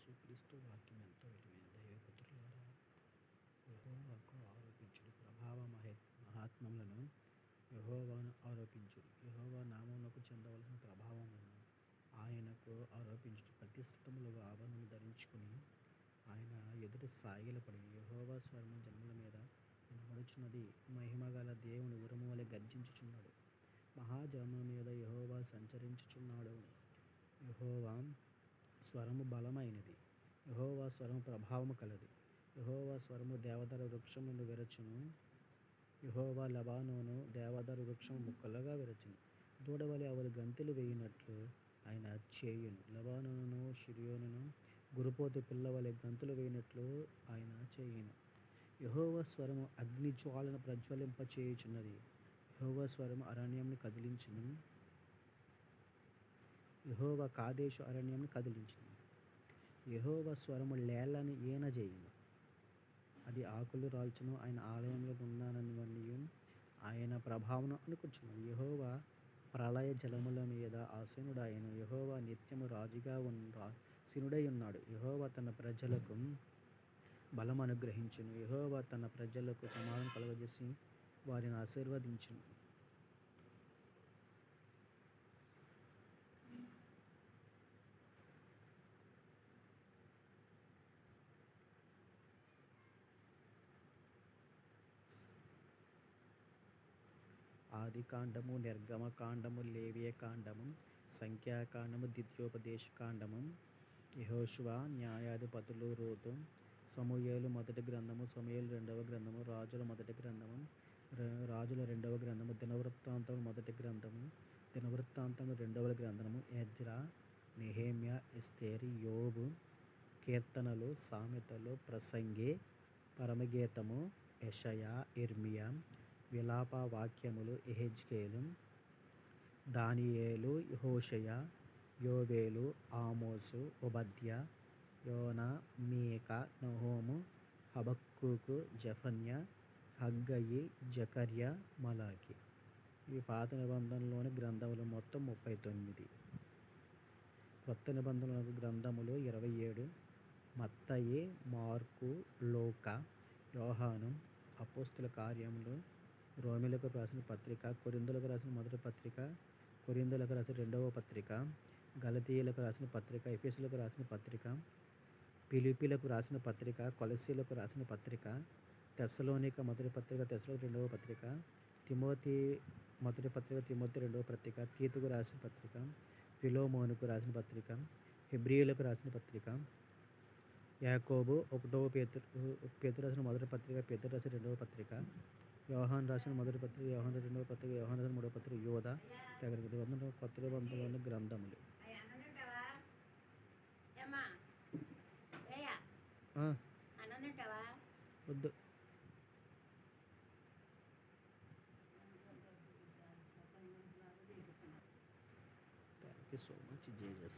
యేసుక్రీస్తు వాక్యం ఎంతో విలువైన దైవపుత్రులారా, యెహోవాకు ఆరోపించుడి. మహాత్మ్యములను యెహోవాను ఆరోపించుడి. యెహోవా నామమునకు చెందవలసిన ప్రభావములను ఆయనకు ఆరోపించుడి. ప్రతిష్ఠితములుగా ఆభరణము ధరించుకుని ఆయన ఎదుట సాగిలపడి, యెహోవా స్వరము జనముల మీద వినబడుచున్నది. మహిమగల దేవుని ఉరుము వలె గర్జించుచున్నాడు. మహాజలముల మీద యెహోవా సంచరించుచున్నాడు. యెహోవా స్వరము బలమైనది. యెహోవా స్వరము ప్రభావము కలది. యెహోవా స్వరము దేవదారు వృక్షమును విరచును. యెహోవా లెబానోను దేవదారు వృక్షము ముక్కలుగా విరచును. దూడవలె అవలు గంతులు వేయునట్లు ఆయన చేయును. లెబానోనును షిర్యోనును గురుపోతు పిల్లవలె గంతులు వేయునట్లు ఆయన చేయును. యెహోవా స్వరము అగ్నిజ్వాలను ప్రజ్వలింపచేయుచున్నది. యెహోవా స్వరము అరణ్యమును కదిలించును. యెహోవా కాదేషు అరణ్యమును కదిలించును. యెహోవా స్వరము లేళ్లను ఈనజేయును. అది ఆకులు రాల్చును. ఆయన ఆలయంలో ఉన్నాననియు ఆయన ప్రభావమును అనుకొనుచున్నవి. యెహోవా ప్రళయ జలముల మీద ఆసీనుడాయెను. యెహోవా నిత్యము రాజుగా ఆసీనుడై ఉన్నాడు. యెహోవా తన ప్రజలకు బలము అనుగ్రహించును. యెహోవా తన ప్రజలకు సమాధానము కలుగజేసి వారిని ఆశీర్వదించును. ఆదికాండము, నిర్గమకాండము, లేవియకాండము, సంఖ్యాకాండము, ద్వితీయోపదేశకాండము, యెహోషువ, న్యాయాధిపతులు, రూతు, సమూయేలు మొదటి గ్రంథము, సమూయేలు రెండవ గ్రంథము, రాజుల మొదటి గ్రంథము, రాజుల రెండవ గ్రంథము, దినవృత్తాంతములు మొదటి గ్రంథము, దినవృత్తాంతములు రెండవ గ్రంథము, ఎజ్రా, నెహెమ్యా, ఎస్తేరు, యోబు, కీర్తనలు, సామెతలు, ప్రసంగి, పరమగీతము, యెషయా, ఇర్మియా, విలాప వాక్యములు, యెహెజ్కేలు, దానియేలు, హోషేయ, యోవేలు, ఆమోసు, ఓబద్యా, యోనా, మీకా, నహూము, హబక్కూకు, జెఫన్యా, హగ్గయి, జకర్యా, మలాకి. ఇవి పాత నిబంధనలోని గ్రంథములు మొత్తం 39. క్రొత్త నిబంధనల గ్రంథములు 27. మత్తయి, మార్కు, లూకా, యోహాను, అపోస్తలుల కార్యములు, రోమీయులకు రాసిన పత్రిక, కొరింథీయులకు రాసిన మొదటి పత్రిక, కొరింథీయులకు రాసిన రెండవ పత్రిక, గలతీయులకు రాసిన పత్రిక, ఎఫెసీయులకు రాసిన పత్రిక, ఫిలిప్పీలకు రాసిన పత్రిక, కొలస్సీయులకు రాసిన పత్రిక, తెస్సలోనిక మొదటి పత్రిక, తెస్సలోనిక రెండవ పత్రిక, తిమోతి మొదటి పత్రిక, తిమోతి రెండవ పత్రిక, తీతుకు రాసిన పత్రిక, ఫిలోమోనుకు రాసిన పత్రిక, హెబ్రీయులకు రాసిన పత్రిక, యాకోబు, ఒకటవ పేతురు రాసిన మొదటి పత్రిక, పేతురు రాసిన రెండవ పత్రిక, యోహాను రాసిన మొదటి పత్రిక, యోహాను రెండవ పత్రిక, యోహాను రాసిన మూడవ పత్రిక, యోధ, కొత్త నిబంధనలోని గ్రంథములు. వద్దు. Thank you so much, Jesus.